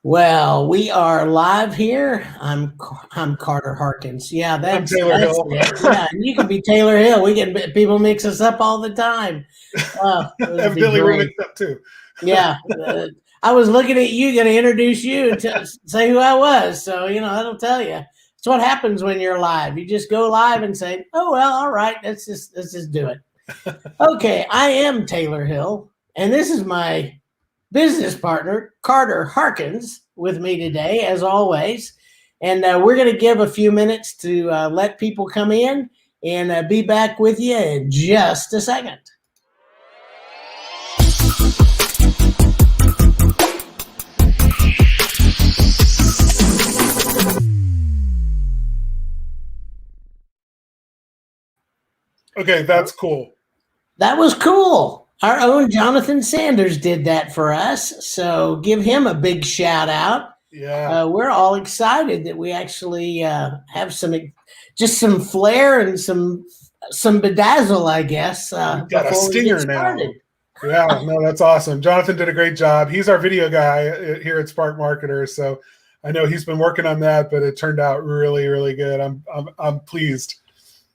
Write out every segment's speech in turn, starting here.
Well, we are live here. I'm Carter Harkins. Yeah, I'm that's Taylor that's Hill. it. Yeah, and you can be Taylor Hill. We get people mix us up all the time. Oh, it would be Evidently, we're great. mixed up too. Yeah, I was looking at you, going to introduce you and say who I was. So that'll tell you. It's what happens when you're live. You just go live and say, "Oh well, all right. Let's just do it." Okay, I am Taylor Hill, and this is my business partner, Carter Harkins, with me today, as always. And we're going to give a few minutes to let people come in and be back with you in just a second. Okay, that's cool. That was cool. Our own Jonathan Sanders did that for us. So give him a big shout out. Yeah, We're all excited that we actually have just some flair and some bedazzle, I guess, we got a before we get stinger started. now. Yeah, no, that's awesome. Jonathan did a great job. He's our video guy here at Spark Marketers, so I know he's been working on that, but it turned out really, really good. I'm pleased.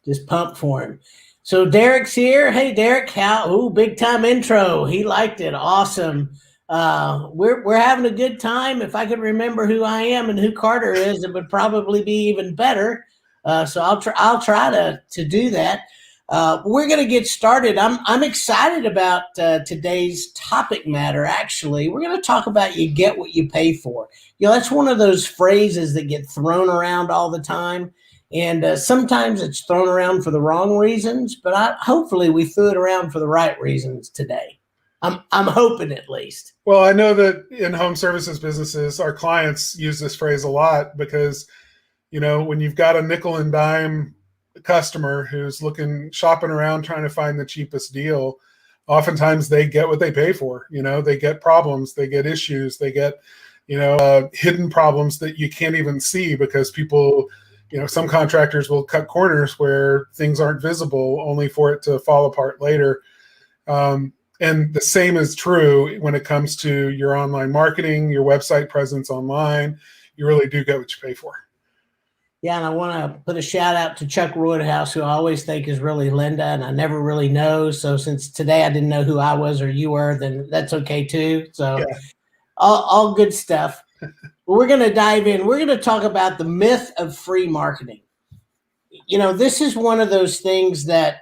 Just pumped for him. So Derek's here. Hey Derek, how? Ooh, big time intro. He liked it. Awesome. We're having a good time. If I could remember who I am and who Carter is, it would probably be even better. So I'll try to do that. We're going to get started. I'm excited about today's topic matter. Actually, we're going to talk about you get what you pay for. That's one of those phrases that get thrown around all the time. And sometimes it's thrown around for the wrong reasons, but hopefully we threw it around for the right reasons today. I'm hoping at least. Well, I know that in home services businesses, our clients use this phrase a lot because, when you've got a nickel and dime customer who's shopping around trying to find the cheapest deal, oftentimes they get what they pay for. They get problems, they get issues, they get, hidden problems that you can't even see because people, some contractors will cut corners where things aren't visible only for it to fall apart later. And the same is true when it comes to your online marketing, your website presence online. You really do get what you pay for. Yeah, and I want to put a shout out to Chuck Roydhouse, who I always think is really Linda, and I never really know. So since today I didn't know who I was or you were, then that's okay too. So Yeah. all good stuff. We're going to dive in. We're going to talk about the myth of free marketing. This is one of those things that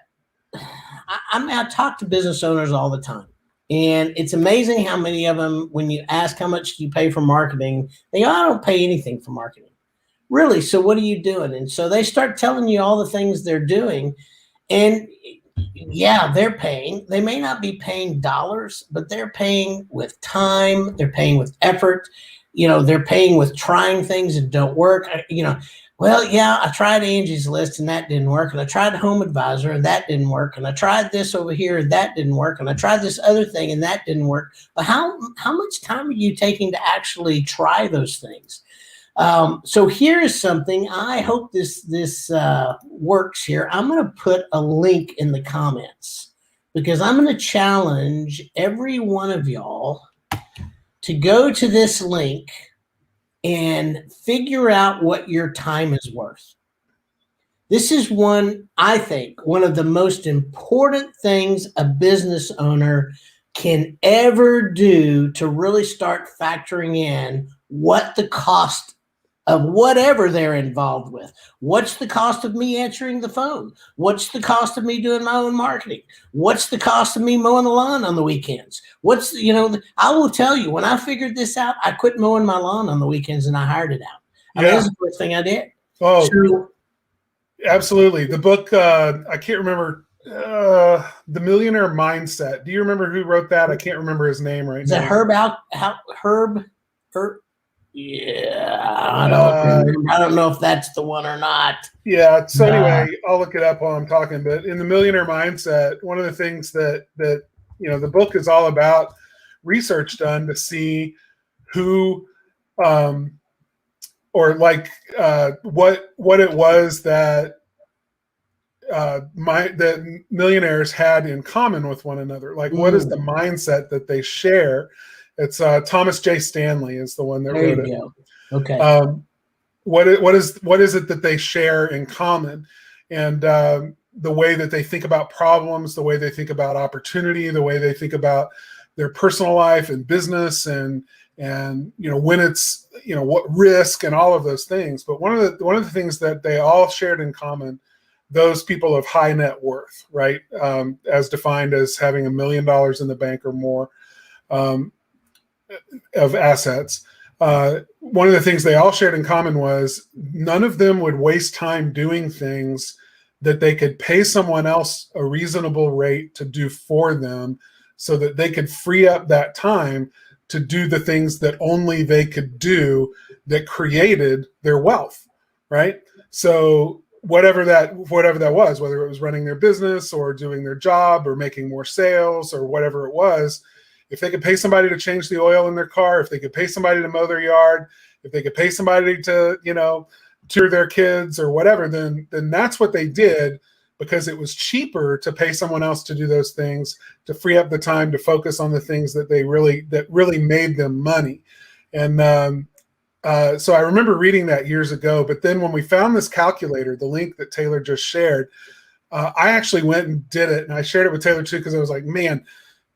I talk to business owners all the time. And it's amazing how many of them, when you ask how much do you pay for marketing, they go, I don't pay anything for marketing. Really? So what are you doing? And so they start telling you all the things they're doing. And yeah, they're paying. They may not be paying dollars, but they're paying with time. They're paying with effort. They're paying with trying things that don't work. Well, yeah, I tried Angie's List and that didn't work. And I tried Home Advisor and that didn't work. And I tried this over here and that didn't work. And I tried this other thing and that didn't work. But how much time are you taking to actually try those things? So here is something. I hope this works here. I'm going to put a link in the comments because I'm going to challenge every one of y'all to go to this link and figure out what your time is worth. This is I think, one of the most important things a business owner can ever do to really start factoring in what the cost of whatever they're involved with. What's the cost of me answering the phone? What's the cost of me doing my own marketing? What's the cost of me mowing the lawn on the weekends? I will tell you, when I figured this out, I quit mowing my lawn on the weekends and I hired it out. I mean, that's the first thing I did. Oh, So, absolutely. The book, I can't remember, The Millionaire Mindset. Do you remember who wrote that? I can't remember his name right is now. that Herb? Yeah, I don't remember. I don't know if that's the one or not. Yeah. So anyway, I'll look it up while I'm talking. But in The Millionaire Mindset, one of the things that the book is all about research done to see who, or like what it was that that millionaires had in common with one another. Like, what is the mindset that they share? It's Thomas J. Stanley is the one that There wrote you it. go. Okay. What is it that they share in common? And the way that they think about problems, the way they think about opportunity, the way they think about their personal life and business, and when it's what risk and all of those things. But one of the things that they all shared in common, those people of high net worth, right, as defined as having $1 million in the bank or more of assets. One of the things they all shared in common was none of them would waste time doing things that they could pay someone else a reasonable rate to do for them, so that they could free up that time to do the things that only they could do that created their wealth, right? So whatever that was, whether it was running their business or doing their job or making more sales or whatever it was, if they could pay somebody to change the oil in their car, if they could pay somebody to mow their yard, if they could pay somebody to, tutor their kids or whatever, then that's what they did, because it was cheaper to pay someone else to do those things, to free up the time to focus on the things that really made them money. And so I remember reading that years ago, but then when we found this calculator, the link that Taylor just shared, I actually went and did it, and I shared it with Taylor too, because I was like, man,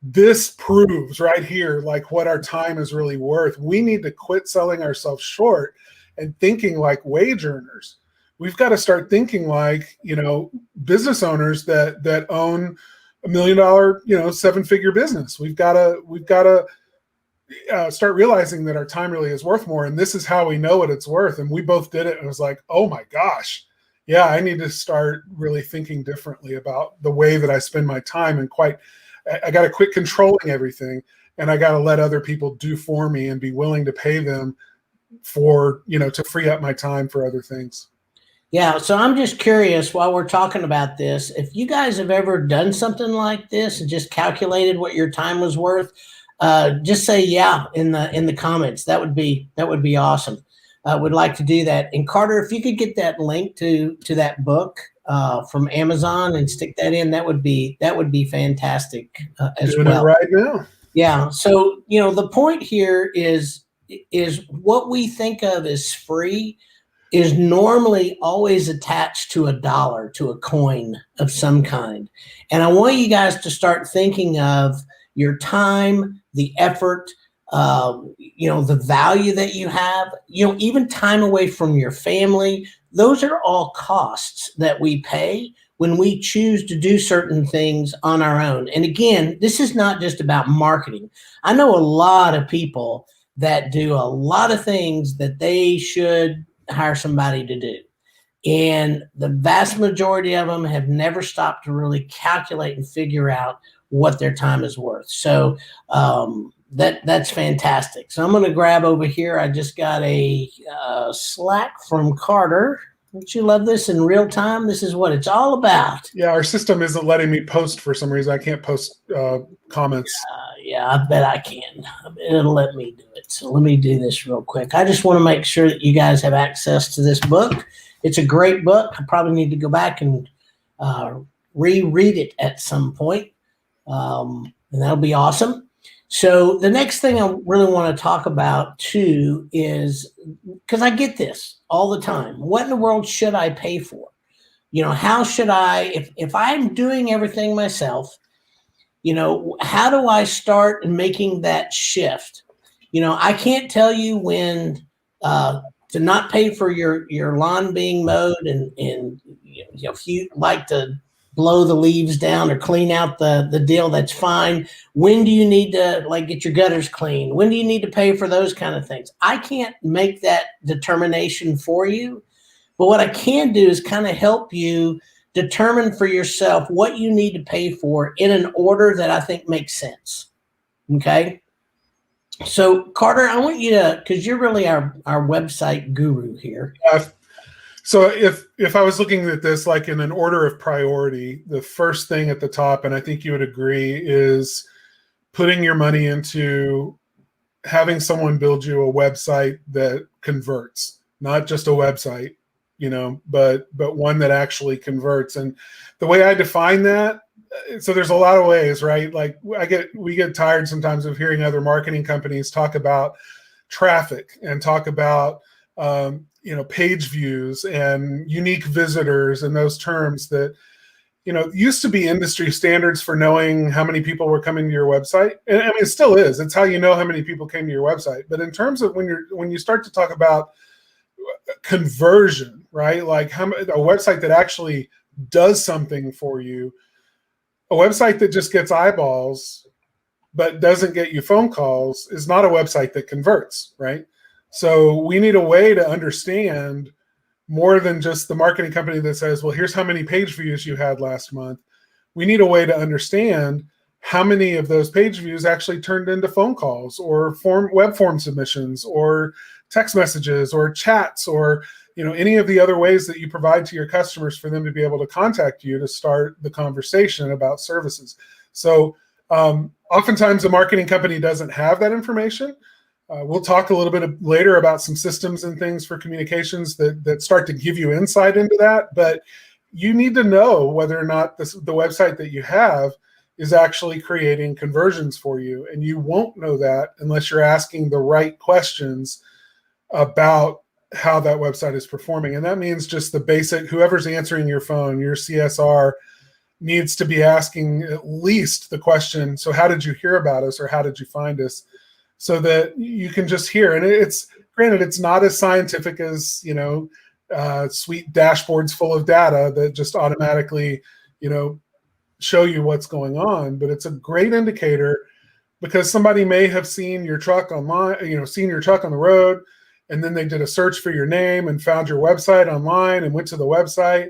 this proves right here like what our time is really worth. We need to quit selling ourselves short and thinking like wage earners. We've got to start thinking like, business owners that own $1 million, 7-figure business. We've got to start realizing that our time really is worth more. And this is how we know what it's worth. And we both did it. And it was like, oh my gosh, yeah, I need to start really thinking differently about the way that I spend my time. And I got to quit controlling everything. And I got to let other people do for me and be willing to pay them for, to free up my time for other things. Yeah. So I'm just curious, while we're talking about this, if you guys have ever done something like this and just calculated what your time was worth, just say yeah in the comments. That would be awesome. Would like to do that. And Carter, if you could get that link to that book from Amazon and stick that in, that would be fantastic as Doing well. It right now. Yeah. So the point here is what we think of as free is normally always attached to a dollar, to a coin of some kind. And I want you guys to start thinking of your time, the effort, the value that you have, even time away from your family. Those are all costs that we pay when we choose to do certain things on our own. And again, this is not just about marketing. I know a lot of people that do a lot of things that they should hire somebody to do. And the vast majority of them have never stopped to really calculate and figure out what their time is worth. So that's fantastic. So I'm going to grab over here. I just got a Slack from Carter. Don't you love this in real time? This is what it's all about. Yeah, our system isn't letting me post for some reason. I can't post comments. Yeah, I bet I can. I bet it'll let me do it. So let me do this real quick. I just want to make sure that you guys have access to this book. It's a great book. I probably need to go back and reread it at some point. And that'll be awesome. So the next thing I really want to talk about too is, because I get this all the time, what in the world should I pay for? How should I, if I'm doing everything myself, how do I start making that shift? I can't tell you when to not pay for your lawn being mowed, and if you like to blow the leaves down or clean out the deal, that's fine. When do you need to get your gutters clean? When do you need to pay for those kind of things? I can't make that determination for you, but what I can do is kind of help you determine for yourself what you need to pay for in an order that I think makes sense. Okay. So Carter, I want you to, because you're really our website guru here. So if I was looking at this like in an order of priority, the first thing at the top, and I think you would agree, is putting your money into having someone build you a website that converts, not just a website, but one that actually converts. And the way I define that so there's a lot of ways, right? Like we get tired sometimes of hearing other marketing companies talk about traffic and talk about page views and unique visitors and those terms that used to be industry standards for knowing how many people were coming to your website. And I mean, it still is. It's how you know how many people came to your website. But in terms of when you start to talk about conversion, right? Like a website that actually does something for you, a website that just gets eyeballs but doesn't get you phone calls is not a website that converts, right? So we need a way to understand more than just the marketing company that says, well, here's how many page views you had last month. We need a way to understand how many of those page views actually turned into phone calls or web form submissions or text messages or chats or any of the other ways that you provide to your customers for them to be able to contact you to start the conversation about services. So oftentimes the marketing company doesn't have that information. We'll talk a little bit later about some systems and things for communications that start to give you insight into that. But you need to know whether or not the website that you have is actually creating conversions for you. And you won't know that unless you're asking the right questions about how that website is performing. And that means just the basic, whoever's answering your phone, your CSR, needs to be asking at least the question, so how did you hear about us or how did you find us? So that you can just hear. And it's granted, it's not as scientific as, sweet dashboards full of data that just automatically, show you what's going on. But it's a great indicator because somebody may have seen your truck online, seen your truck on the road, and then they did a search for your name and found your website online and went to the website,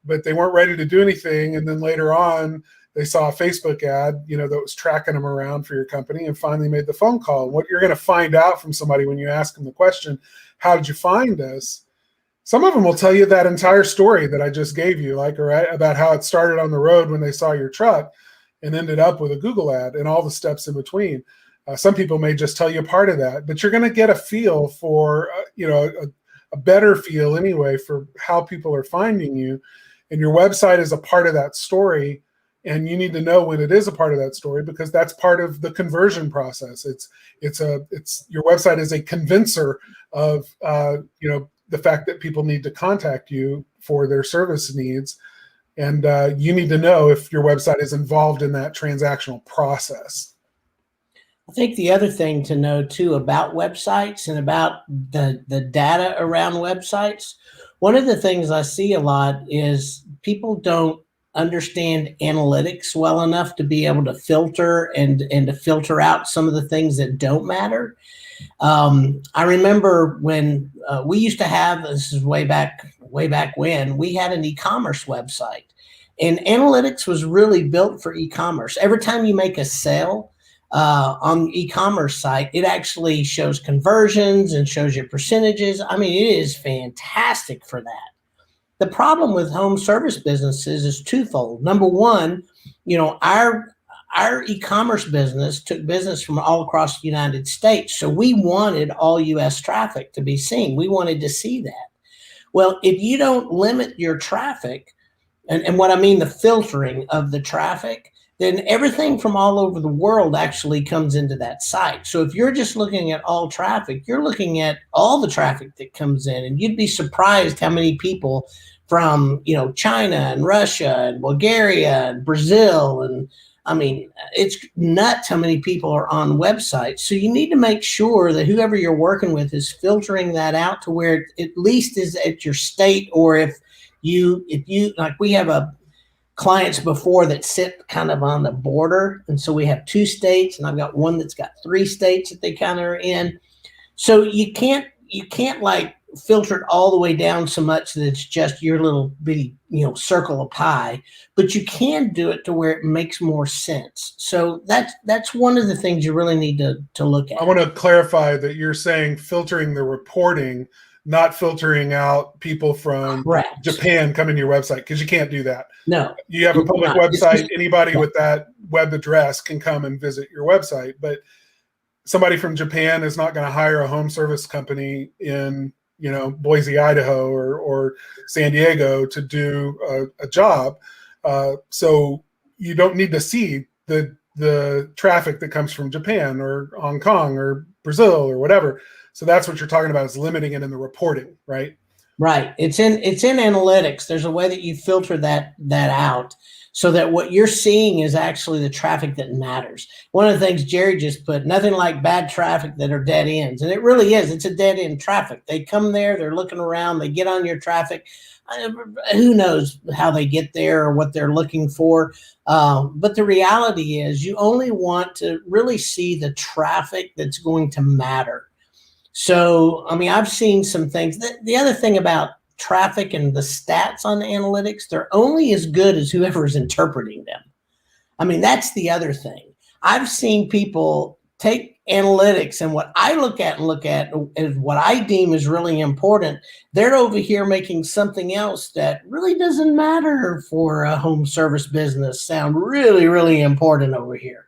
but they weren't ready to do anything. And then later on, they saw a Facebook ad, that was tracking them around for your company and finally made the phone call. What you're going to find out from somebody when you ask them the question, how did you find us? Some of them will tell you that entire story that I just gave you, about how it started on the road when they saw your truck and ended up with a Google ad and all the steps in between. Some people may just tell you part of that, but you're going to get a feel for, a better feel anyway for how people are finding you. And your website is a part of that story. And you need to know when it is a part of that story because that's part of the conversion process. It's your website is a convincer of the fact that people need to contact you for their service needs, and you need to know if your website is involved in that transactional process. I think the other thing to know too about websites and about the data around websites, one of the things I see a lot is people don't understand analytics well enough to be able to filter and to filter out some of the things that don't matter. I remember when we used to have, this is way back when, we had an e-commerce website, and analytics was really built for e-commerce. Every time you make a sale on the e-commerce site, it actually shows conversions and shows your percentages. I mean, it is fantastic for that. The problem with home service businesses is twofold. Number one, our e-commerce business took business from all across the United States. So we wanted all US traffic to be seen. We wanted to see that. Well, if you don't limit your traffic, and what I mean, the filtering of the traffic, then everything from all over the world actually comes into that site. So if you're just looking at all traffic, you're looking at all the traffic that comes in, and you'd be surprised how many people from, China and Russia and Bulgaria and Brazil. And I mean, it's nuts how many people are on websites. So you need to make sure that whoever you're working with is filtering that out to where it at least is at your state, or if you like, we have clients before that sit kind of on the border. And so we have 2 states, and I've got one that's got 3 states that they kind of are in. So you can't like filter it all the way down so much that it's just your little bitty, circle of pie, but you can do it to where it makes more sense. So that's one of the things you really need to look at. I want to clarify that you're saying filtering the reporting, not filtering out people from Correct. Japan coming to your website, because you can't do that. No. You have a public website. Anybody with that web address can come and visit your website, but somebody from Japan is not going to hire a home service company in Boise, Idaho, or San Diego to do a job. So you don't need to see the traffic that comes from Japan or Hong Kong or Brazil or whatever. So that's what you're talking about, is limiting it in the reporting, right? Right. It's in analytics. There's a way that you filter that out so that what you're seeing is actually the traffic that matters. One of the things Jerry just put, nothing like bad traffic that are dead ends. And it really is. It's a dead end traffic. They come there, they're looking around, they get on your traffic. Who knows how they get there or what they're looking for. But the reality is you only want to really see the traffic that's going to matter. So, I mean, I've seen some things. The other thing about traffic and the stats on the analytics, they're only as good as whoever's interpreting them. I mean, that's the other thing. I've seen people take analytics and what I look at is what I deem is really important. They're over here making something else that really doesn't matter for a home service business sound really, really important over here.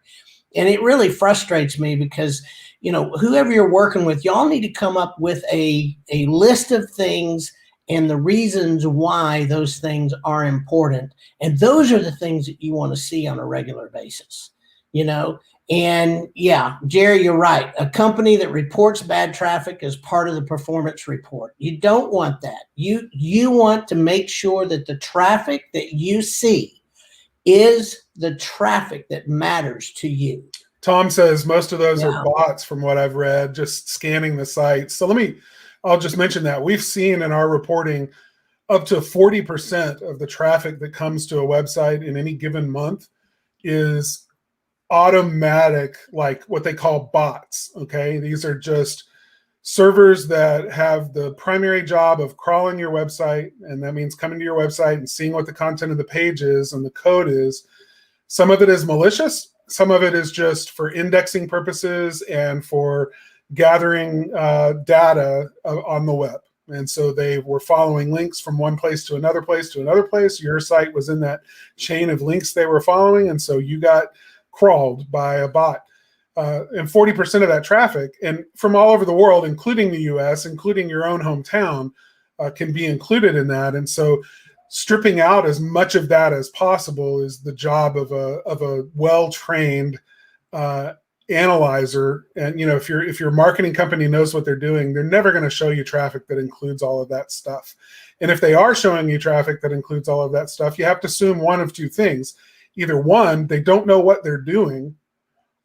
And it really frustrates me because, you know, whoever you're working with, y'all need to come up with a list of things and the reasons why those things are important. And those are the things that you want to see on a regular basis, you know? And yeah, Jerry, you're right. A company that reports bad traffic is part of the performance report. You don't want that. You want to make sure that the traffic that you see is the traffic that matters to you. Tom says most of those are bots from what I've read, just scanning the site. So I'll just mention that we've seen in our reporting up to 40% of the traffic that comes to a website in any given month is automatic, like what they call bots. Okay. These are just servers that have the primary job of crawling your website. And that means coming to your website and seeing what the content of the page is and the code is. Some of it is malicious. Some of it is just for indexing purposes and for gathering data on the web. And so they were following links from one place to another place to another place. Your site was in that chain of links they were following. And so you got crawled by a bot. And 40% of that traffic, and from all over the world, including the US, including your own hometown, can be included in that. And so stripping out as much of that as possible is the job of a well-trained analyzer. And you know, if your marketing company knows what they're doing, they're never going to show you traffic that includes all of that stuff. And if they are showing you traffic that includes all of that stuff, you have to assume one of two things. Either one, they don't know what they're doing,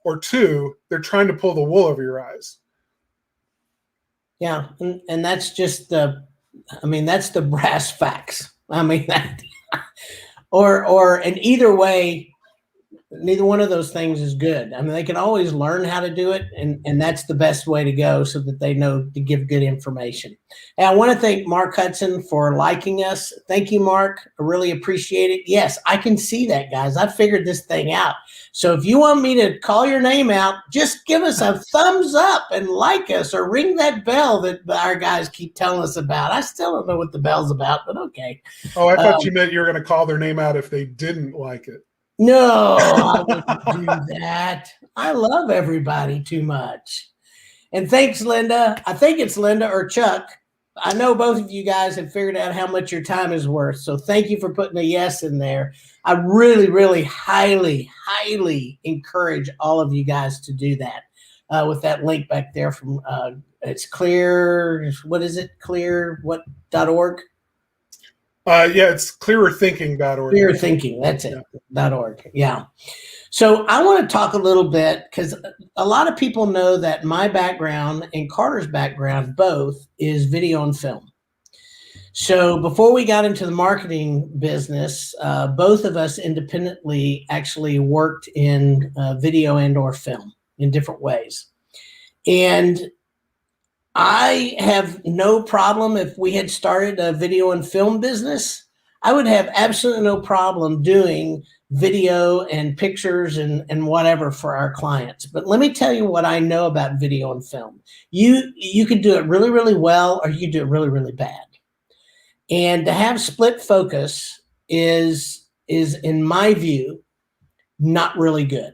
or two, they're trying to pull the wool over your eyes. Yeah, and that's just that's the brass facts. I mean, that, and either way, neither one of those things is good. I mean, they can always learn how to do it, and that's the best way to go so that they know to give good information. And I want to thank Mark Hudson for liking us. Thank you, Mark. I really appreciate it. Yes, I can see that, guys. I figured this thing out. So if you want me to call your name out, just give us a thumbs up and like us or ring that bell that our guys keep telling us about. I still don't know what the bell's about, but okay. Oh, I thought you meant you were going to call their name out if they didn't like it. No, I wouldn't do that. I love everybody too much. And thanks, Linda. I think it's Linda or Chuck. I know both of you guys have figured out how much your time is worth. So thank you for putting a yes in there. I really, really highly, highly encourage all of you guys to do that with that link back there from it's clear. What is it? Clear.org? It's clearerthinking.org. Clear thinking. That's it. Yeah. .org. Yeah. So I want to talk a little bit because a lot of people know that my background and Carter's background both is video and film. So before we got into the marketing business, both of us independently actually worked in video and or film in different ways. And I have no problem if we had started a video and film business. I would have absolutely no problem doing video and pictures and whatever for our clients. But let me tell you what I know about video and film. You could do it really, really well, or you could do it really, really bad. And to have split focus is in my view, not really good.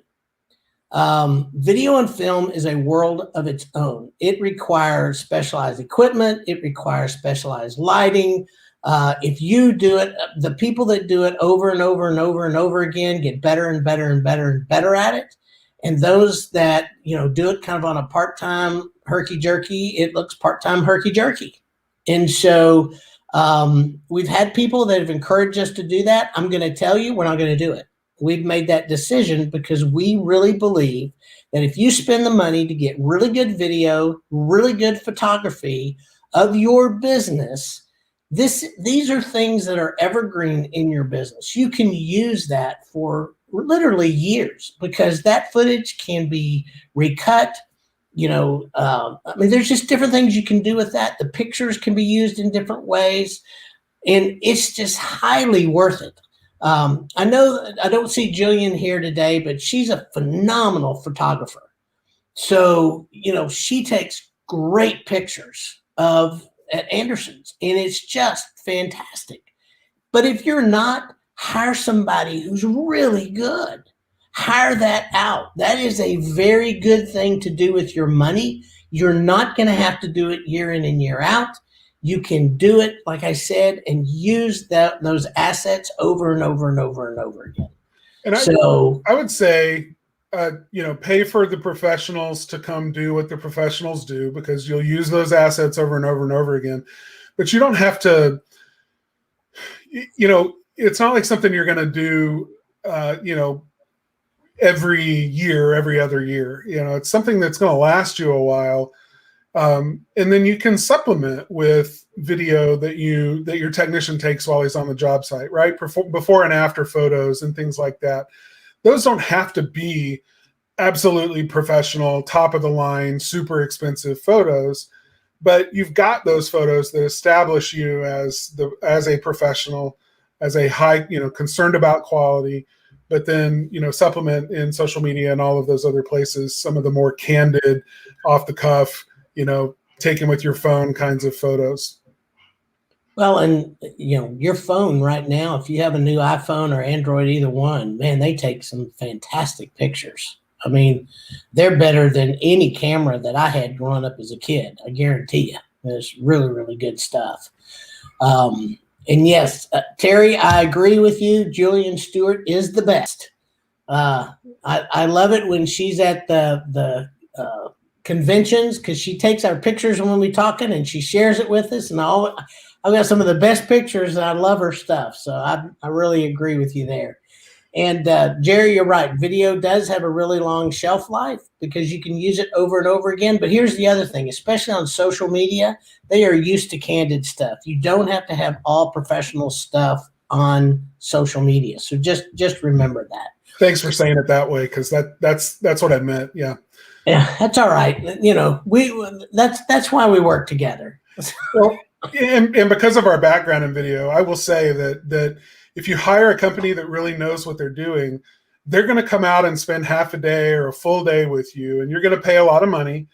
Video and film is a world of its own. It requires specialized equipment. It requires specialized lighting. If you do it, the people that do it over and over and over and over again get better and better and better and better at it. And those that, do it kind of on a part-time herky-jerky, it looks part-time herky-jerky. And so we've had people that have encouraged us to do that. I'm going to tell you, we're not going to do it. We've made that decision because we really believe that if you spend the money to get really good video, really good photography of your business, these are things that are evergreen in your business. You can use that for literally years because that footage can be recut. There's just different things you can do with that. The pictures can be used in different ways, and it's just highly worth it. I know I don't see Jillian here today, but she's a phenomenal photographer. So, she takes great pictures at Anderson's, and it's just fantastic. But if you're not, hire somebody who's really good. Hire that out. That is a very good thing to do with your money. You're not going to have to do it year in and year out. You can do it, like I said, and use those assets over and over and over and over again. And I would say, pay for the professionals to come do what the professionals do, because you'll use those assets over and over and over again. But you don't have to, it's not like something you're going to do, every year, every other year. It's something that's going to last you a while. And then you can supplement with video that your technician takes while he's on the job site, right? Before and after photos and things like that. Those don't have to be absolutely professional, top of the line, super expensive photos, but you've got those photos that establish you as a professional, as a high, concerned about quality, but then, supplement in social media and all of those other places, some of the more candid, off the cuff, taken with your phone kinds of photos. Well, and your phone right now, if you have a new iPhone or Android, either one, man, they take some fantastic pictures. I mean, they're better than any camera that I had growing up as a kid. I guarantee you, it's really, really good stuff. And yes, Terry, I agree with you. Julian Stewart is the best. I love it when she's at the conventions, because she takes our pictures when we're talking and she shares it with us. And I've got some of the best pictures, and I love her stuff. So I really agree with you there. And Jerry, you're right. Video does have a really long shelf life because you can use it over and over again. But here's the other thing, especially on social media, they are used to candid stuff. You don't have to have all professional stuff on social media. So just remember that. Thanks for saying it that way, because that's what I meant. Yeah. Yeah, that's all right. That's why we work together. Well, and because of our background in video, I will say that if you hire a company that really knows what they're doing, they're going to come out and spend half a day or a full day with you, and you're going to pay a lot of money.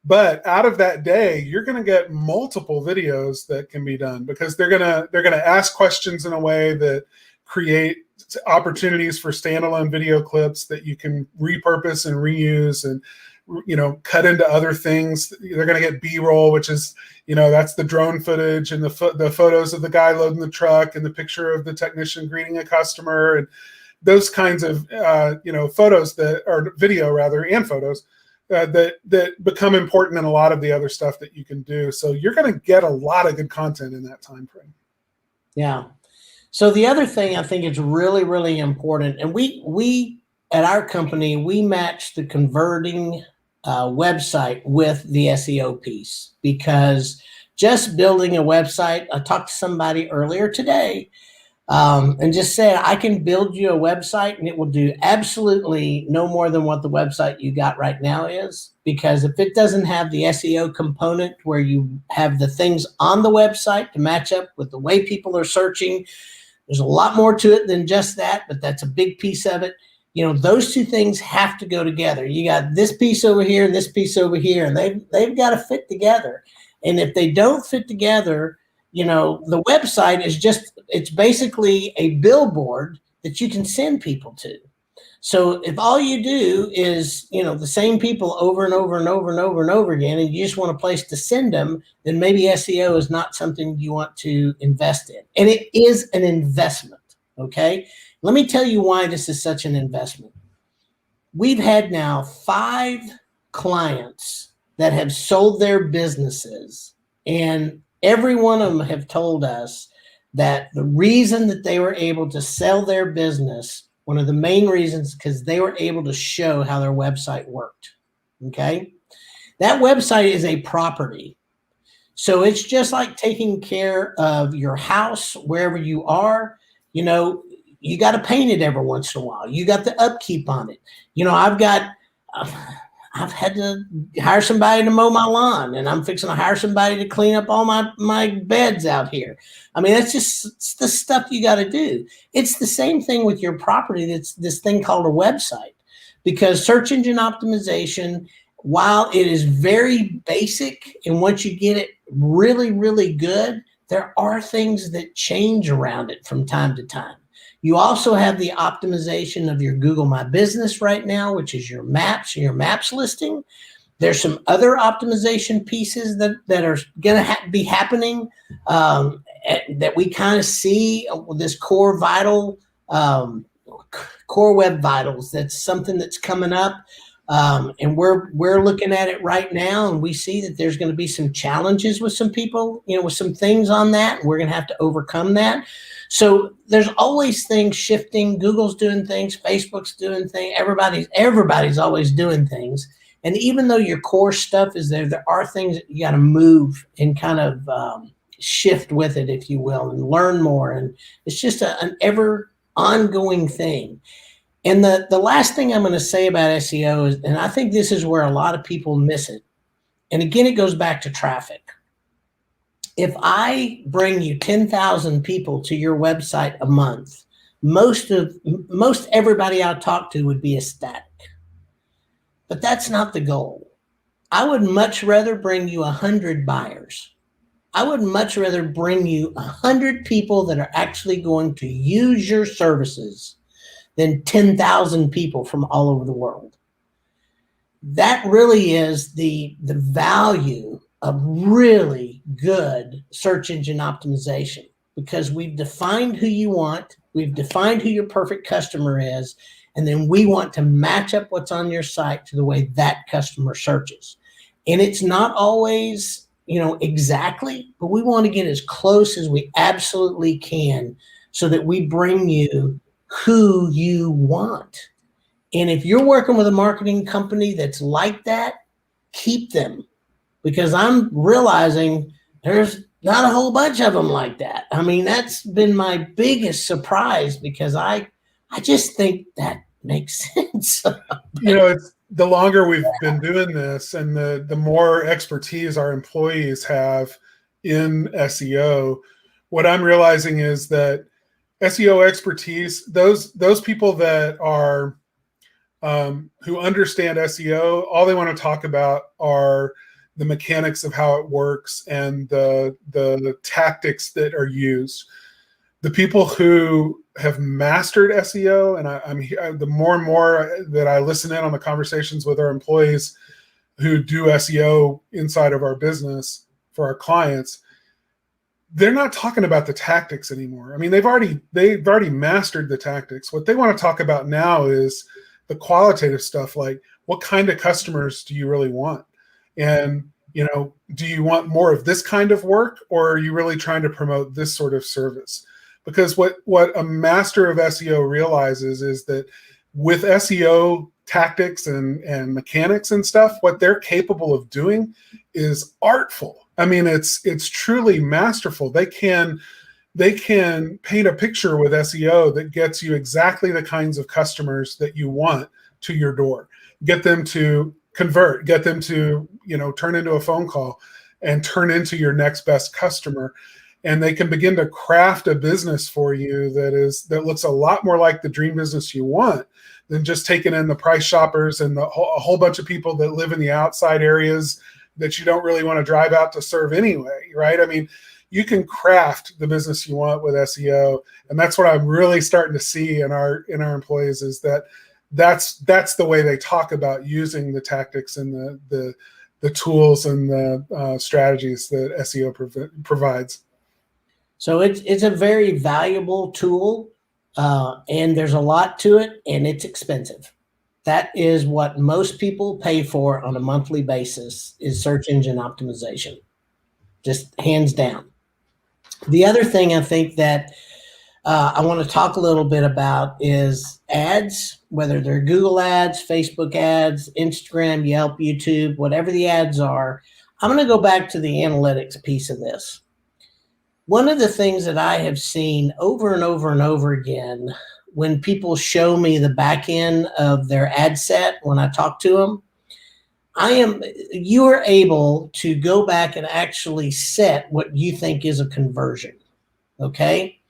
But out of that day, you're going to get multiple videos that can be done, because they're going to ask questions in a way that create opportunities for standalone video clips that you can repurpose and reuse and cut into other things. They're going to get B-roll, which is, that's the drone footage and the photos of the guy loading the truck and the picture of the technician greeting a customer, and those kinds of, photos that are video rather, and photos that become important in a lot of the other stuff that you can do. So you're going to get a lot of good content in that time frame. Yeah. So the other thing I think is really, really important, and we at our company, we match the converting website with the SEO piece, because just building a website, I talked to somebody earlier today and just said, I can build you a website and it will do absolutely no more than what the website you got right now is, because if it doesn't have the SEO component where you have the things on the website to match up with the way people are searching, there's a lot more to it than just that, but that's a big piece of it. Those two things have to go together. You got this piece over here and this piece over here, and they've got to fit together. And if they don't fit together, the website is it's basically a billboard that you can send people to. So if all you do is, the same people over and over and over and over and over again, and you just want a place to send them, then maybe SEO is not something you want to invest in. And it is an investment. Okay. Let me tell you why this is such an investment. We've had now 5 clients that have sold their businesses, and every one of them have told us that the reason that they were able to sell their business, one of the main reasons, because they were able to show how their website worked. Okay. That website is a property. So it's just like taking care of your house wherever you are. You got to paint it every once in a while. You got the upkeep on it. I've had to hire somebody to mow my lawn, and I'm fixing to hire somebody to clean up all my beds out here. I mean, it's the stuff you got to do. It's the same thing with your property. That's this thing called a website, because search engine optimization, while it is very basic, and once you get it really, really good, there are things that change around it from time to time. You also have the optimization of your Google My Business right now, which is your maps and your maps listing. There's some other optimization pieces that are going to be happening that we kind of see with this core web vitals. That's something that's coming up. And we're looking at it right now, and we see that there's going to be some challenges with some people, with some things on that, and we're going to have to overcome that. So there's always things shifting. Google's doing things, Facebook's doing things, everybody's always doing things. And even though your core stuff is there are things that you got to move and kind of shift with it, if you will, and learn more. And it's just an ever ongoing thing. And the last thing I'm going to say about SEO is, and I think this is where a lot of people miss it. And again, it goes back to traffic. If I bring you 10,000 people to your website a month, most everybody I talk to would be ecstatic. But that's not the goal. I would much rather bring you 100 buyers. I would much rather bring you 100 people that are actually going to use your services than 10,000 people from all over the world. That really is the value of really good search engine optimization, because we've defined who you want, we've defined who your perfect customer is, and then we want to match up what's on your site to the way that customer searches. And it's not always, exactly, but we want to get as close as we absolutely can so that we bring you who you want. And if you're working with a marketing company that's like that, keep them, because I'm realizing there's not a whole bunch of them like that. I mean, that's been my biggest surprise, because I just think that makes sense. It's the longer we've been doing this, and the more expertise our employees have in SEO, what I'm realizing is that SEO expertise, those people that are who understand SEO, all they want to talk about are the mechanics of how it works and the tactics that are used. The people who have mastered SEO, and the more and more that I listen in on the conversations with our employees who do SEO inside of our business for our clients, they're not talking about the tactics anymore. I mean, they've already mastered the tactics. What they want to talk about now is the qualitative stuff, like what kind of customers do you really want? And, do you want more of this kind of work, or are you really trying to promote this sort of service? Because what a master of SEO realizes is that with SEO tactics and mechanics and stuff, what they're capable of doing is artful. I mean, it's truly masterful. They can paint a picture with SEO that gets you exactly the kinds of customers that you want to your door, get them to convert, get them to, turn into a phone call and turn into your next best customer. And they can begin to craft a business for you that looks a lot more like the dream business you want than just taking in the price shoppers and a whole bunch of people that live in the outside areas that you don't really want to drive out to serve anyway, right? I mean, you can craft the business you want with SEO. And that's what I'm really starting to see in our employees, is that that's the way they talk about using the tactics and the tools and the strategies that SEO provides. So it's a very valuable tool, and there's a lot to it, and it's expensive. That is what most people pay for on a monthly basis, is search engine optimization, just hands down. The other thing I think that I want to talk a little bit about is ads, whether they're Google ads, Facebook ads, Instagram, Yelp, YouTube, whatever the ads are. I'm going to go back to the analytics piece of this. One of the things that I have seen over and over and over again when people show me the back end of their ad set, when I talk to them, you are able to go back and actually set what you think is a conversion. Okay.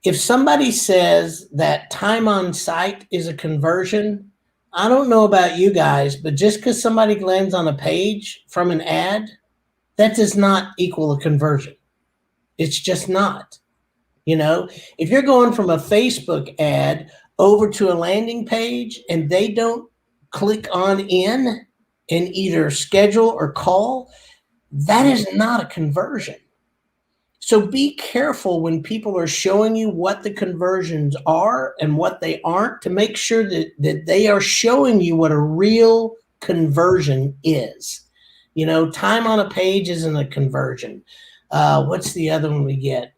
If somebody says that time on site is a conversion, I don't know about you guys, but just because somebody lands on a page from an ad, that does not equal a conversion. It's just not. If you're going from a Facebook ad over to a landing page and they don't click on in and either schedule or call, that is not a conversion. So be careful when people are showing you what the conversions are and what they aren't, to make sure that they are showing you what a real conversion is. Time on a page isn't a conversion. What's the other one we get?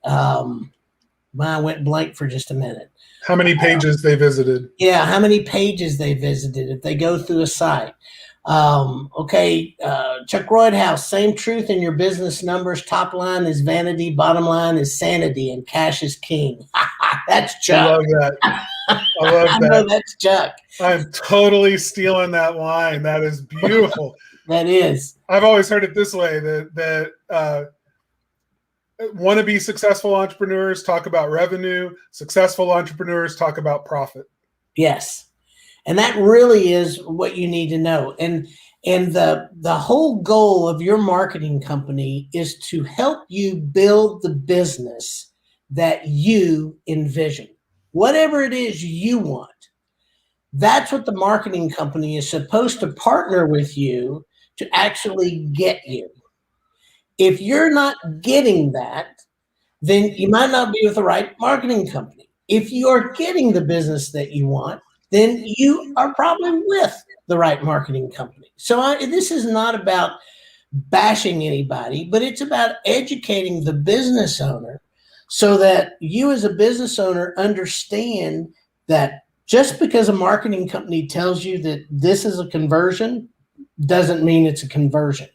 I went blank for just a minute. How many pages they visited? Yeah, how many pages they visited if they go through a site. Chuck Roydhouse, same truth in your business numbers. Top line is vanity, bottom line is sanity, and cash is king. That's Chuck. I love that. I love that. I know that's Chuck. I'm totally stealing that line. That is beautiful. That is. I've always heard it this way, that wannabe successful entrepreneurs talk about revenue. Successful entrepreneurs talk about profit. Yes. And that really is what you need to know. And the whole goal of your marketing company is to help you build the business that you envision. Whatever it is you want. That's what the marketing company is supposed to partner with you to actually get you. If you're not getting that, then you might not be with the right marketing company. If you are getting the business that you want, then you are probably with the right marketing company. So this is not about bashing anybody, but it's about educating the business owner so that you as a business owner understand that just because a marketing company tells you that this is a conversion doesn't mean it's a conversion.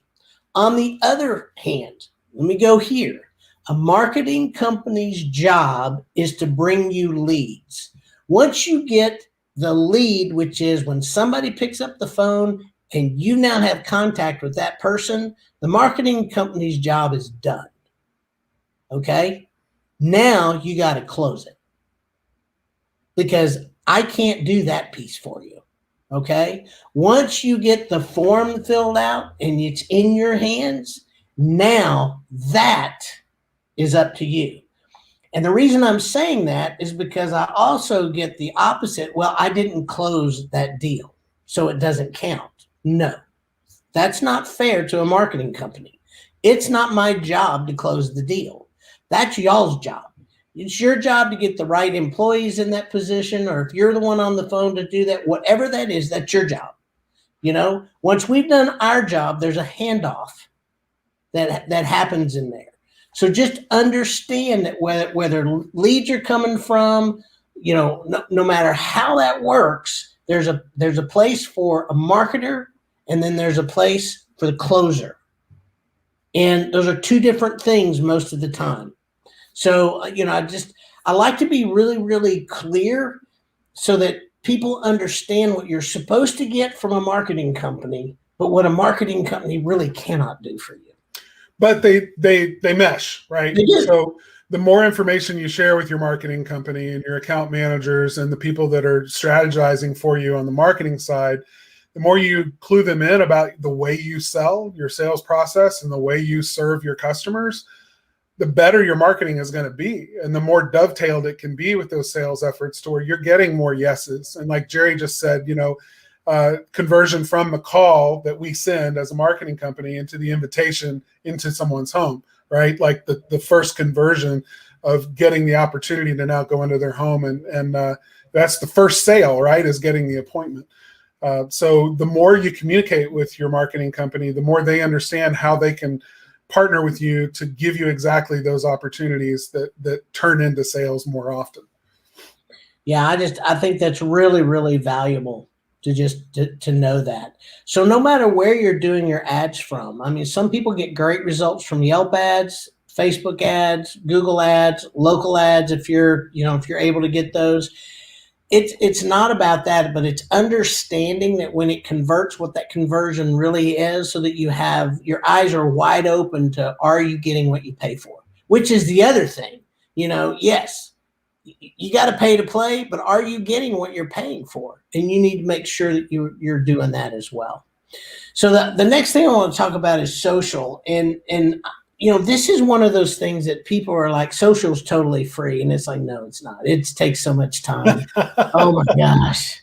On the other hand, let me go here. A marketing company's job is to bring you leads. Once you get the lead, which is when somebody picks up the phone and you now have contact with that person, the marketing company's job is done. Okay? Now you got to close it, because I can't do that piece for you. Okay. Once you get the form filled out and it's in your hands, now that is up to you. And the reason I'm saying that is because I also get the opposite. Well, I didn't close that deal, so it doesn't count. No, that's not fair to a marketing company. It's not my job to close the deal. That's y'all's job. It's your job to get the right employees in that position, or if you're the one on the phone to do that, whatever that is, that's your job. Once we've done our job, there's a handoff that happens in there. So just understand that whether leads are coming from, no matter how that works, there's a place for a marketer, and then there's a place for the closer. And those are two different things most of the time. So, I like to be really, really clear so that people understand what you're supposed to get from a marketing company, but what a marketing company really cannot do for you. But they mesh, right? They do. So the more information you share with your marketing company and your account managers and the people that are strategizing for you on the marketing side, the more you clue them in about the way you sell, your sales process, and the way you serve your customers, the better your marketing is going to be, and the more dovetailed it can be with those sales efforts to where you're getting more yeses. And like Jerry just said, conversion from the call that we send as a marketing company into the invitation into someone's home, right? Like the first conversion of getting the opportunity to now go into their home, and that's the first sale, right? Is getting the appointment. So the more you communicate with your marketing company, the more they understand how they can partner with you to give you exactly those opportunities that turn into sales more often. Yeah, I think that's really, really valuable to know that. So no matter where you're doing your ads from, I mean, some people get great results from Yelp ads, Facebook ads, Google ads, local ads, if you're able to get those. It's not about that, but it's understanding that when it converts, what that conversion really is, so that your eyes are wide open to, are you getting what you pay for? Which is the other thing. Yes, you got to pay to play, but are you getting what you're paying for? And you need to make sure that you're doing that as well. So the next thing I want to talk about is social. And this is one of those things that people are like, social is totally free. And it's like, no, it's not. It takes so much time. Oh my gosh.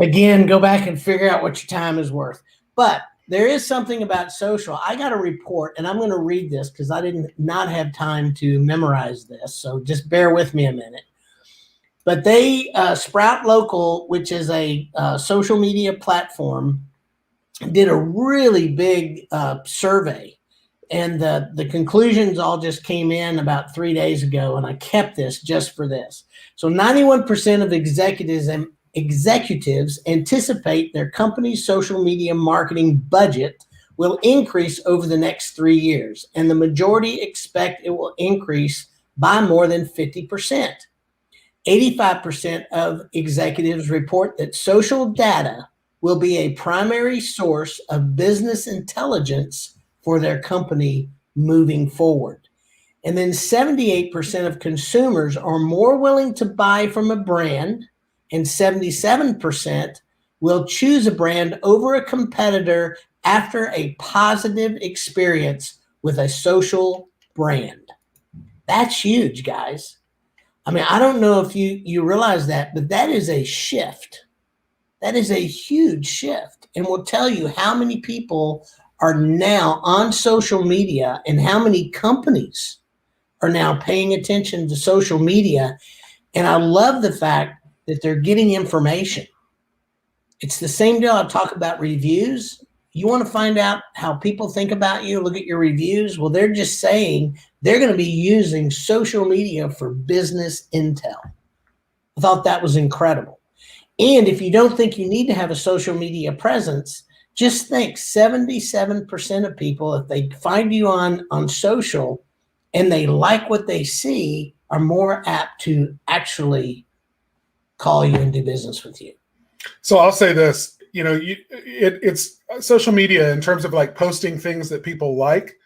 Again, go back and figure out what your time is worth. But there is something about social. I got a report, and I'm going to read this because I did not have time to memorize this. So just bear with me a minute. But they, Sprout Local, which is a social media platform, did a really big survey. And the conclusions all just came in about 3 days ago, and I kept this just for this. So 91% of executives anticipate their company's social media marketing budget will increase over the next 3 years, and the majority expect it will increase by more than 50%. 85% of executives report that social data will be a primary source of business intelligence for their company moving forward. And then 78% of consumers are more willing to buy from a brand, and 77% will choose a brand over a competitor after a positive experience with a social brand. That's huge, guys. I mean, I don't know if you realize that, but that is a shift. That is a huge shift, and will tell you how many people are now on social media and how many companies are now paying attention to social media. And I love the fact that they're getting information. It's the same deal I talk about reviews. You want to find out how people think about you, look at your reviews. Well, they're just saying they're going to be using social media for business intel. I thought that was incredible. And if you don't think you need to have a social media presence, just think 77% of people, if they find you on social and they like what they see, are more apt to actually call you and do business with you. So I'll say this, it's social media in terms of like posting things that people like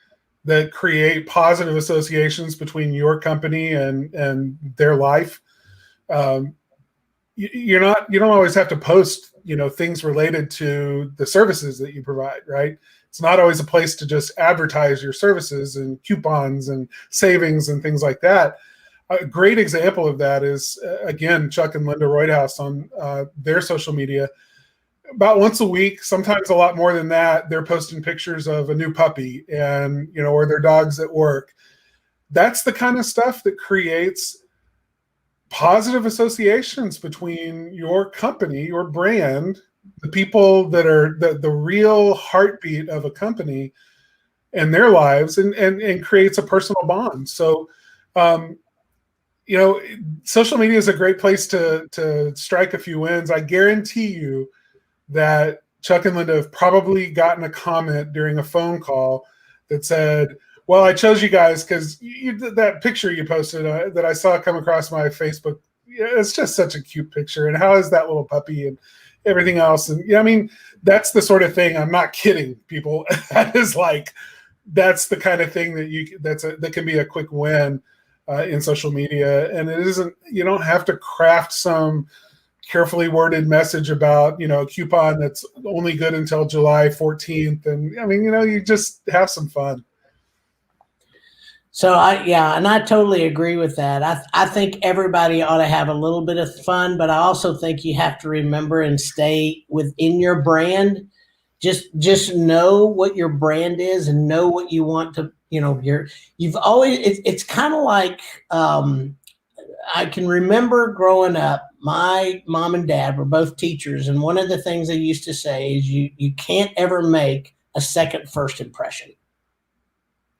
that create positive associations between your company and their life. You don't always have to post, things related to the services that you provide, right? It's not always a place to just advertise your services and coupons and savings and things like that. A great example of that is, again, Chuck and Linda Roydhouse on their social media. About once a week, sometimes a lot more than that, they're posting pictures of a new puppy and, or their dogs at work. That's the kind of stuff that creates positive associations between your company, your brand, the people that are the real heartbeat of a company and their lives, and creates a personal bond. So, social media is a great place to strike a few wins. I guarantee you that Chuck and Linda have probably gotten a comment during a phone call that said, well, I chose you guys because that picture you posted that I saw come across my Facebook, it's just such a cute picture. And how is that little puppy and everything else? And that's the sort of thing. I'm not kidding, people. That's the kind of thing that can be a quick win in social media. And it isn't, you don't have to craft some carefully worded message about, a coupon that's only good until July 14th. And you just have some fun. So and I totally agree with that. I think everybody ought to have a little bit of fun, but I also think you have to remember and stay within your brand. Just know what your brand is and know what you want to, you've always, it's kind of like, I can remember growing up, my mom and dad were both teachers, and one of the things they used to say is you can't ever make a second first impression.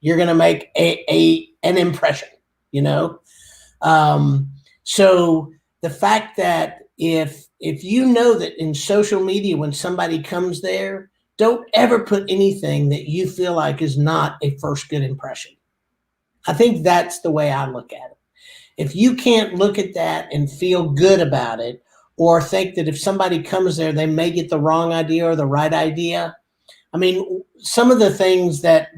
You're going to make an impression, you know. Um, so the fact that if you know that in social media when somebody comes there, don't ever put anything that you feel like is not a first good impression. I think that's the way I look at it. If you can't look at that and feel good about it, or think that if somebody comes there, they may get the wrong idea or the right idea. I mean, some of the things that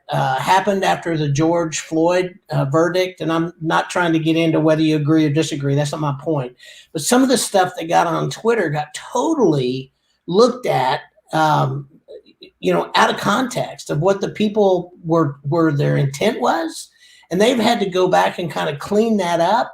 happened after the George Floyd verdict, and I'm not trying to get into whether you agree or disagree. That's not my point. But some of the stuff that got on Twitter got totally looked at, out of context of what the people were their intent was, and they've had to go back and kind of clean that up.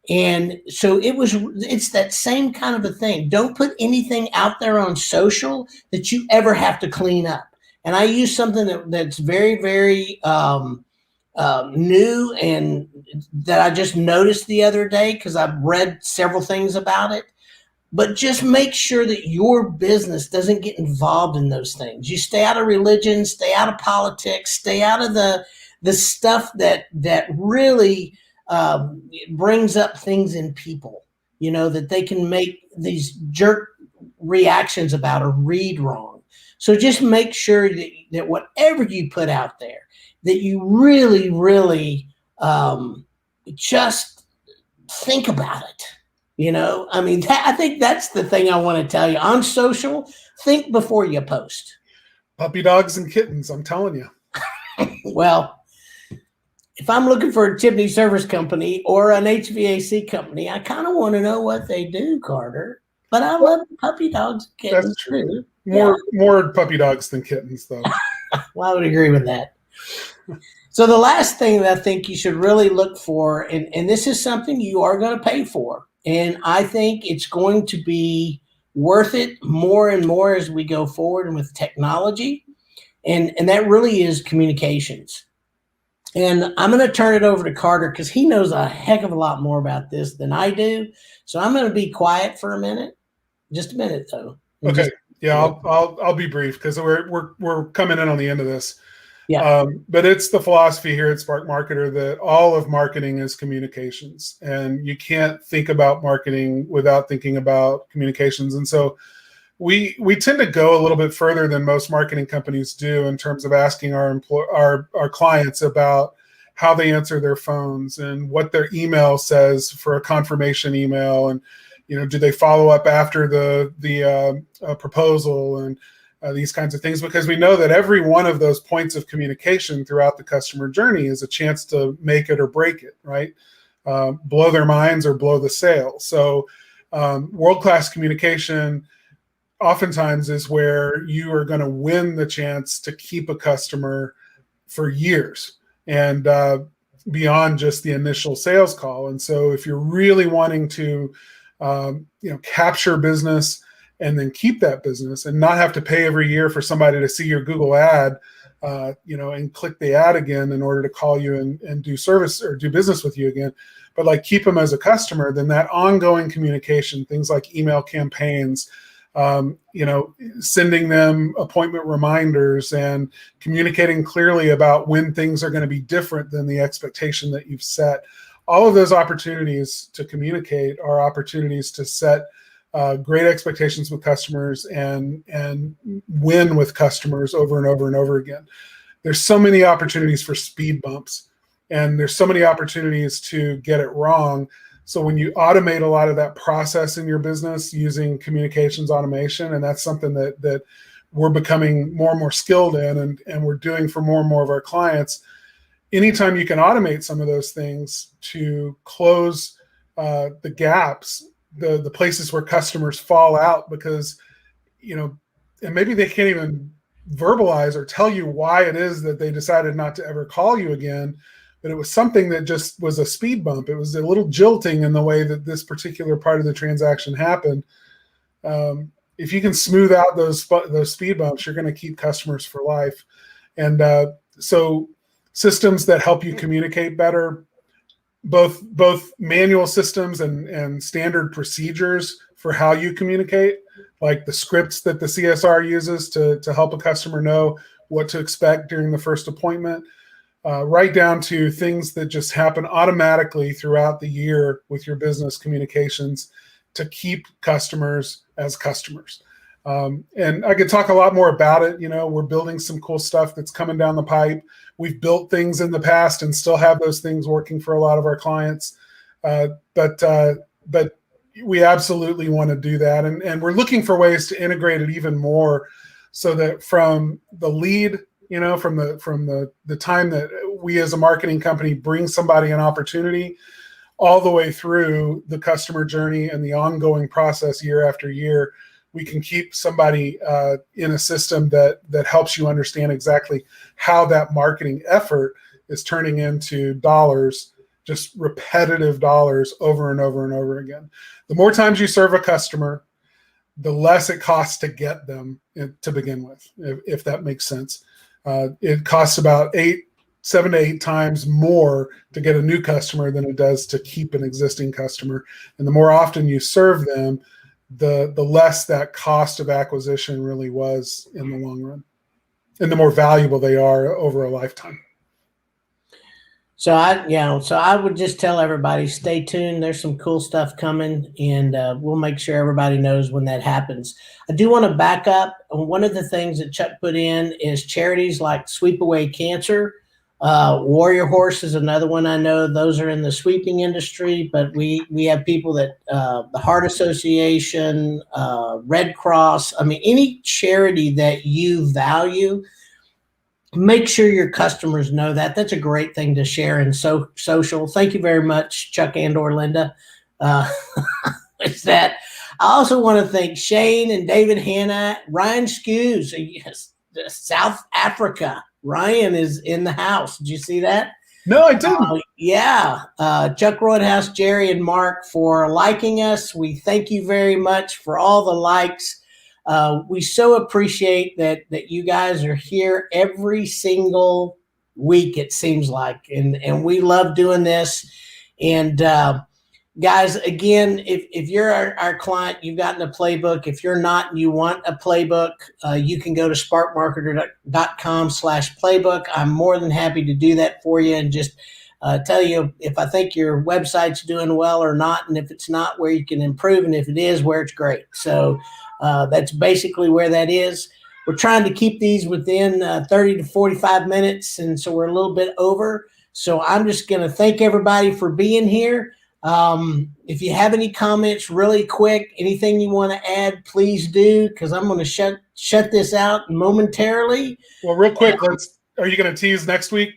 And so it's that same kind of a thing. Don't put anything out there on social that you ever have to clean up. And I use something that's very, very new, and that I just noticed the other day because I've read several things about it. But just make sure that your business doesn't get involved in those things. You stay out of religion, stay out of politics, stay out of the stuff that really brings up things in people, that they can make these jerk reactions about or read wrong. So just make sure that whatever you put out there, that you really, really just think about it. I mean, I think that's the thing I want to tell you. On social, think before you post. Puppy dogs and kittens, I'm telling you. Well, if I'm looking for a chimney service company or an HVAC company, I kind of want to know what they do, Carter. But I love puppy dogs and kittens. That's true. Too. More puppy dogs than kittens, though. Well, I would agree with that. So the last thing that I think you should really look for, and this is something you are going to pay for, and I think it's going to be worth it more and more as we go forward and with technology, and that really is communications. And I'm going to turn it over to Carter because he knows a heck of a lot more about this than I do. So I'm going to be quiet for a minte. Just a minute, though. Okay. I'll be brief because we're coming in on the end of this. Yeah. But it's the philosophy here at Spark Marketer that all of marketing is communications, and you can't think about marketing without thinking about communications. And so we tend to go a little bit further than most marketing companies do in terms of asking our clients about how they answer their phones and what their email says for a confirmation email, and do they follow up after the proposal, and these kinds of things, because we know that every one of those points of communication throughout the customer journey is a chance to make it or break it, right? Blow their minds or blow the sale. So world-class communication oftentimes is where you are going to win the chance to keep a customer for years and beyond just the initial sales call. And so if you're really wanting to capture business and then keep that business and not have to pay every year for somebody to see your Google ad, and click the ad again in order to call you and do service or do business with you again, but like keep them as a customer, then that ongoing communication, things like email campaigns, sending them appointment reminders and communicating clearly about when things are going to be different than the expectation that you've set. All of those opportunities to communicate are opportunities to set great expectations with customers and win with customers over and over and over again. There's so many opportunities for speed bumps, and there's so many opportunities to get it wrong. So when you automate a lot of that process in your business using communications automation, and that's something that we're becoming more and more skilled in, and we're doing for more and more of our clients, anytime you can automate some of those things to close the gaps, the places where customers fall out because, and maybe they can't even verbalize or tell you why it is that they decided not to ever call you again. but it was something that just was a speed bump. It was a little jilting in the way that this particular part of the transaction happened. If you can smooth out those speed bumps, you're going to keep customers for life. And so systems that help you communicate better, both manual systems and standard procedures for how you communicate, like the scripts that the CSR uses to help a customer know what to expect during the first appointment, right down to things that just happen automatically throughout the year with your business communications to keep customers as customers. And I could talk a lot more about it. We're building some cool stuff that's coming down the pipe. We've built things in the past and still have those things working for a lot of our clients. But we absolutely want to do that. And we're looking for ways to integrate it even more so that from the lead, from the time that we as a marketing company bring somebody an opportunity all the way through the customer journey and the ongoing process year after year, we can keep somebody in a system that helps you understand exactly how that marketing effort is turning into dollars, just repetitive dollars over and over and over again. The more times you serve a customer, the less it costs to get them to begin with, if that makes sense. It costs about 7 to 8 times more to get a new customer than it does to keep an existing customer. And the more often you serve them, the less that cost of acquisition really was in the long run, and the more valuable they are over a lifetime. So I would just tell everybody, stay tuned. There's some cool stuff coming, and we'll make sure everybody knows when that happens. I do want to back up. One of the things that Chuck put in is charities like Sweep Away Cancer. Warrior Horse is another one I know. Those are in the sweeping industry, but we have people that the Heart Association, Red Cross. I mean, any charity that you value, make sure your customers know that. That's a great thing to share in social. Thank you very much, Chuck and/or Linda. It's that. I also want to thank Shane and David Hanna, Ryan Skews, yes, South Africa. Ryan is in the house. Did you see that? No, I didn't. Yeah. Chuck Roadhouse, Jerry, and Mark for liking us. We thank you very much for all the likes. We so appreciate that you guys are here every single week, it seems like. And we love doing this. And guys, again, if you're our client, you've gotten a playbook. If you're not and you want a playbook, you can go to sparkmarketer.com/playbook. I'm more than happy to do that for you and just tell you if I think your website's doing well or not, and if it's not, where you can improve, and if it is, where it's great. So that's basically where that is. We're trying to keep these within 30 to 45 minutes, and so we're a little bit over. So I'm just going to thank everybody for being here. If you have any comments really quick, anything you want to add, please do, because I'm going to shut this out momentarily. Well, real quick, are you going to tease next week?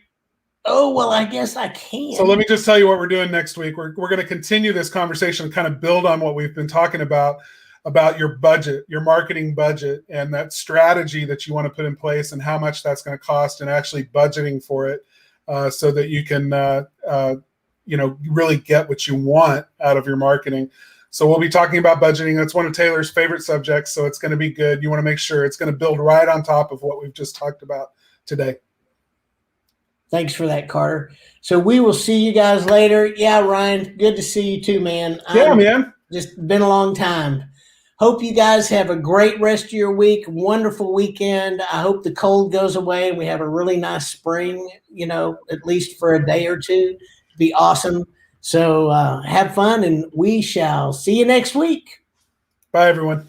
Oh, well, I guess I can. So let me just tell you what we're doing next week. We're going to continue this conversation and kind of build on what we've been talking about your budget, your marketing budget, and that strategy that you want to put in place and how much that's going to cost, and actually budgeting for it so that you can really get what you want out of your marketing. So we'll be talking about budgeting. That's one of Taylor's favorite subjects, so it's going to be good. You want to make sure it's going to build right on top of what we've just talked about today. Thanks for that, Carter. So we will see you guys later. Yeah, Ryan, good to see you too, man. Yeah, man. Just been a long time. Hope you guys have a great rest of your week, wonderful weekend. I hope the cold goes away and we have a really nice spring, at least for a day or two. Be awesome. So have fun, and we shall see you next week. Bye, everyone.